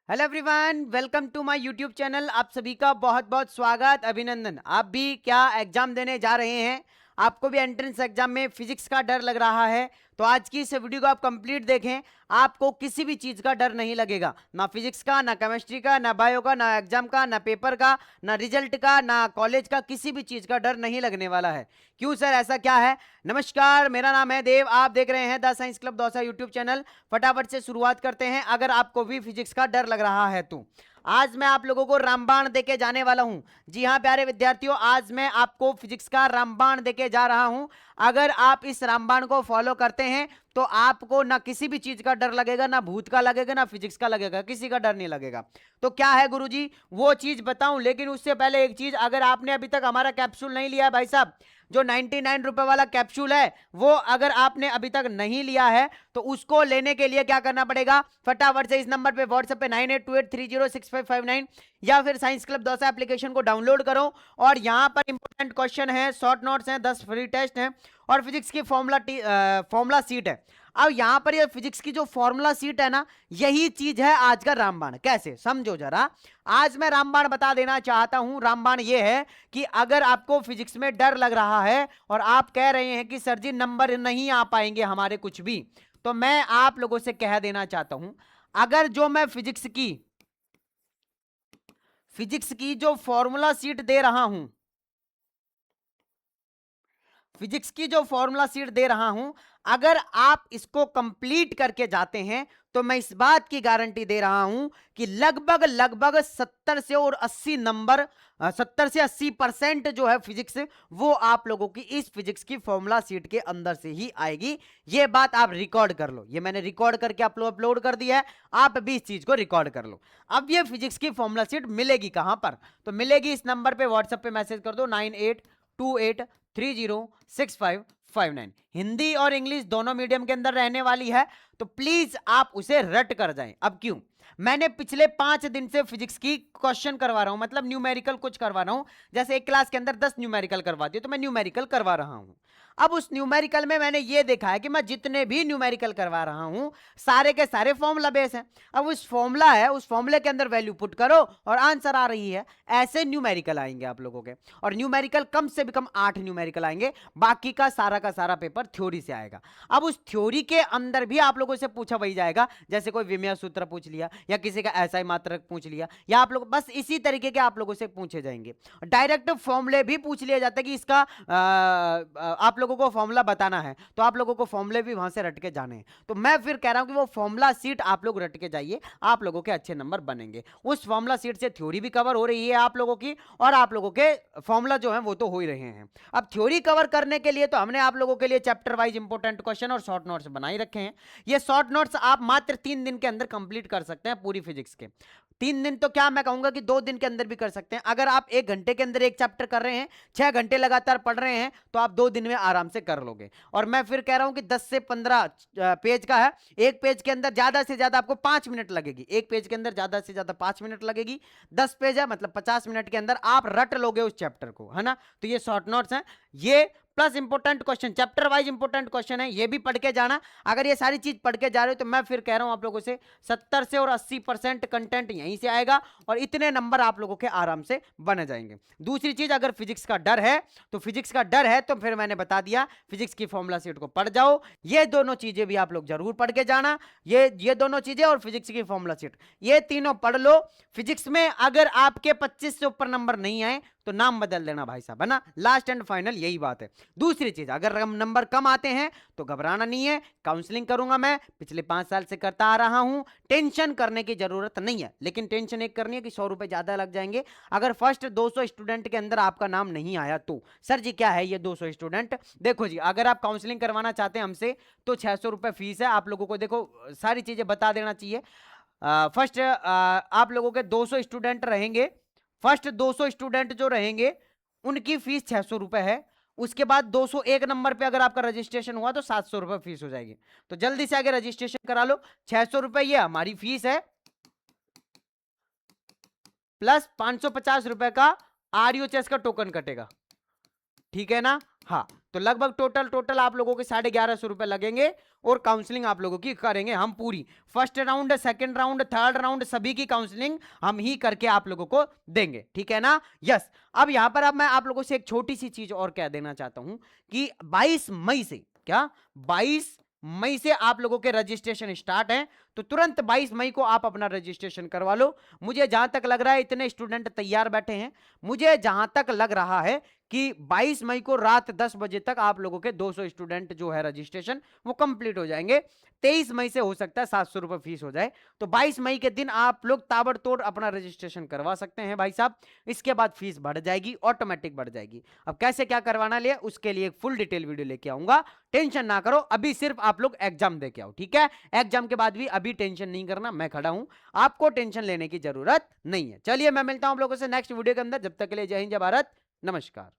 Hello everyone, welcome to my YouTube channel. आप सभी का बहुत बहुत स्वागत, अभिनंदन। आप भी क्या एग्जाम देने जा रहे हैं? आपको भी एंट्रेंस एग्जाम में फिजिक्स का डर लग रहा है तो आज की इस वीडियो को आप कंप्लीट देखें। आपको किसी भी चीज का डर नहीं लगेगा, ना फिजिक्स का, ना केमिस्ट्री का, ना बायो का, ना एग्जाम का, ना पेपर का, ना रिजल्ट का, ना कॉलेज का। किसी भी चीज का डर नहीं लगने वाला है। क्यों सर, ऐसा क्या है? नमस्कार, मेरा नाम है देव। आप देख रहे हैं the science club Dausa YouTube channel. फटाफट से शुरुआत करते हैं। अगर आपको भी फिजिक्स का डर लग रहा है तो आज मैं आप लोगों को रामबाण देके जाने वाला हूं। जी हां प्यारे विद्यार्थियों, आज मैं आपको फिजिक्स का रामबाण देके जा रहा हूं। अगर आप इस रामबाण को फॉलो करते हैं तो आपको ना किसी भी चीज का डर लगेगा, ना भूत का लगेगा, ना फिजिक्स का लगेगा, किसी का डर नहीं लगेगा। तो क्या है गुरुजी, वो चीज बताऊं, लेकिन उससे पहले एक चीज, अगर आपने अभी तक हमारा कैप्सूल नहीं लिया है भाई साहब, जो 99 रुपए वाला कैप्सूल है, वो अगर आपने अभी तक नहीं लिया है तो उसको लेने के लिए क्या करना पड़ेगा? फटाफट से इस नंबर पे व्हाट्सएप पे 9828306559 या फिर साइंस क्लब दौसा एप्लीकेशन को डाउनलोड करो। और यहां पर इंपॉर्टेंट क्वेश्चन है, शॉर्ट नोट्स हैं, 10 फ्री टेस्ट हैं और फिजिक्स की फॉर्मूला सीट है। अब यहां पर ये फिजिक्स की जो फॉर्मूला सीट है ना, यही चीज है आज का रामबाण। कैसे, समझो जरा। आज मैं रामबाण बता देना चाहता हूं। रामबाण ये है कि अगर आपको फिजिक्स में डर लग रहा है और आप कह रहे हैं कि सर जी नंबर नहीं आ पाएंगे हमारे कुछ भी, तो मैं आप लोगों से कह देना चाहता हूं, अगर जो मैं फिजिक्स की जो फॉर्मूला सीट दे रहा हूं, फिजिक्स की जो फॉर्मूला सीट दे रहा हूं, अगर आप इसको कंप्लीट करके जाते हैं तो मैं इस बात की गारंटी दे रहा हूं कि लगभग लगभग 70 से और 80 नंबर, 70 से 80% जो है फिजिक्स, वो आप लोगों की इस फिजिक्स की फॉर्मूला सीट के अंदर से ही आएगी। ये बात आप रिकॉर्ड कर लो, ये मैंने रिकॉर्ड करके अपलोड कर दिया है, आप भी इस चीज को रिकॉर्ड कर लो। अब ये फिजिक्स की फॉर्मूला सीट मिलेगी कहां पर? तो मिलेगी इस नंबर पे, व्हाट्सएप पे मैसेज कर दो 9828306559। हिंदी और इंग्लिश दोनों मीडियम के अंदर रहने वाली है, तो प्लीज आप उसे रट कर जाएं। अब क्यों? मैंने पिछले 5 दिन से फिजिक्स की क्वेश्चन करवा रहा हूं, मतलब न्यूमेरिकल कुछ करवा रहा हूं। जैसे एक क्लास के अंदर 10 न्यूमेरिकल करवा दिए तो मैं न्यूमेरिकल करवा रहा हूं। अब उस न्यूमेरिकल में मैंने ये देखा है कि मैं जितने भी न्यूमेरिकल करवा रहा हूं, सारे के सारे फॉर्मूला बेस हैं। अब उस फॉर्मूला है, उस फॉर्मूले के अंदर वैल्यू पुट करो और आंसर आ रही है। ऐसे न्यूमेरिकल आएंगे आप लोगों के, और न्यूमेरिकल कम से कम 8 न्यूमेरिकल आएंगे। बाकी का सारा पेपर थ्योरी से आएगा। अब उस थ्योरी के अंदर भी आप लोगों से पूछा वही जाएगा, जैसे कोई विमेय सूत्र पूछ लिया या किसी का एसआई मात्रक पूछ लिया, या आप लोग बस इसी तरीके के आप लोगों से पूछे जाएंगे। डायरेक्ट फॉर्मूले भी पूछ लिया जाता है कि इसका आप लोगों को फॉर्मूला बताना है, तो आप लोगों को फॉर्मूले भी वहां से रट के जाने हैं। तो मैं फिर कह रहा हूं कि वो फॉर्मूला सीट आप लोग रट के जाइए, आप लोगों के अच्छे नंबर बनेंगे। उस फॉर्मूला सीट से थ्योरी भी कवर हो रही है आप लोगों की, और आप लोगों के फॉर्मूला जो है वो तो हो ही रहे हैं। अब थ्योरी कवर करने के लिए तो हमने आप लोगों के लिए चैप्टर वाइज इंपॉर्टेंट क्वेश्चन और शॉर्ट नोट्स बनाई रखे हैं। ये शॉर्ट नोट्स आप मात्र 3 दिन के अंदर कंप्लीट कर सकते हैं पूरी फिजिक्स के। 3 दिन तो क्या, मैं कहूंगा कि 2 दिन के अंदर भी कर सकते हैं। अगर आप 1 घंटे के अंदर एक चैप्टर कर रहे हैं, 6 घंटे लगातार पढ़ रहे हैं, तो आप 2 दिन में आराम से कर लोगे। और मैं फिर कह रहा हूं कि 10 से 15 पेज का है। एक पेज के अंदर ज्यादा से ज्यादा आपको 5 मिनट लगेगी, एक पेज के अंदर ज्यादा से ज्यादा 5 मिनट लगेगी। 10 पेज है, मतलब 50 मिनट के अंदर आप रट लोगे उस चैप्टर को, है ना? तो ये शॉर्ट नोट्स हैं, ये plus important question, chapter wise important question है, ये भी पढ़ के जाना। अगर ये सारी चीज पढ़ के जा रहे हो तो मैं फिर कह रहा हूं आप लोगों से 70 से और 80% कंटेंट यहीं से आएगा और इतने नंबर आप लोगों के आराम से बन जाएंगे। दूसरी चीज, अगर फिजिक्स का डर है तो फिजिक्स का डर है तो फिर मैंने बता दिया, फिजिक्स की फॉर्मूला सीट को पढ़ जाओ। ये दोनों चीजें भी आप लोग जरूर पढ़ के जाना, ये दोनों चीजें और फिजिक्स की फॉर्मूला सीट, ये तीनों पढ़ लो। फिजिक्स में अगर आपके 25 से ऊपर नंबर नहीं आए तो नाम बदल देना भाई साहब, है ना? लास्ट एंड फाइनल यही बात है। दूसरी चीज, अगर नंबर कम आते हैं तो घबराना नहीं है, काउंसलिंग करूंगा मैं, पिछले 5 साल से करता आ रहा हूं। टेंशन करने की जरूरत नहीं है, लेकिन टेंशन एक करनी है कि 100 रुपए ज्यादा लग जाएंगे अगर फर्स्ट 200 स्टूडेंट के अंदर आपका नाम नहीं आया तो। सर जी क्या है ये 200 स्टूडेंट? देखो जी, अगर आप काउंसलिंग करवाना चाहते हैं हमसे तो 600 रुपए फीस है। आप लोगों को देखो सारी चीजें बता देना चाहिए। फर्स्ट आप लोगों के 200 स्टूडेंट रहेंगे, फर्स्ट 200 स्टूडेंट जो रहेंगे उनकी फीस 600 रुपए है। उसके बाद 201 नंबर पे अगर आपका रजिस्ट्रेशन हुआ तो 700 रुपए फीस हो जाएगी। तो जल्दी से आगे रजिस्ट्रेशन करा लो। 600 रुपए ये हमारी फीस है, प्लस 550 रुपए का आरयूएचएस का टोकन कटेगा, ठीक है ना? हाँ, तो लगभग टोटल आप लोगों के 1150 रुपए लगेंगे और काउंसलिंग आप लोगों की करेंगे हम पूरी। First round, second round, third round सभी की काउंसलिंग हम ही करके आप लोगों को देंगे, ठीक है ना? यस। अब यहां पर अब मैं आप लोगों से एक छोटी सी चीज और कह देना चाहता हूं कि 22 मई से, क्या 22 मई से आप लोगों के रजिस्ट्रेशन स्टार्ट है, तो तुरंत 22 मई को आप अपना रजिस्ट्रेशन करवा लो। मुझे जहां तक लग रहा है इतने स्टूडेंट तैयार बैठे हैं, मुझे जहां तक लग रहा है कि 22 मई को रात 10 बजे तक आप लोगों के 200 स्टूडेंट जो है रजिस्ट्रेशन वो कंप्लीट हो जाएंगे। 23 मई से हो सकता है 700 रुपए फीस हो जाए, तो 22 मई के दिन आप लोग ताबड़तोड़ अपना रजिस्ट्रेशन करवा सकते हैं भाई साहब। इसके बाद फीस बढ़ जाएगी, ऑटोमेटिक बढ़ जाएगी। अब कैसे क्या करवाना लिया उसके लिए एक फुल डिटेल वीडियो लेके आऊंगा, टेंशन ना करो। अभी सिर्फ आप लोग एग्जाम दे के आओ, ठीक है? एग्जाम के बाद भी अभी टेंशन नहीं करना, मैं खड़ा हूं, आपको टेंशन लेने की जरूरत नहीं है। चलिए मैं मिलता हूं आप लोगों से नेक्स्ट वीडियो के अंदर, जब तक के लिए जय हिंद, जय भारत, नमस्कार।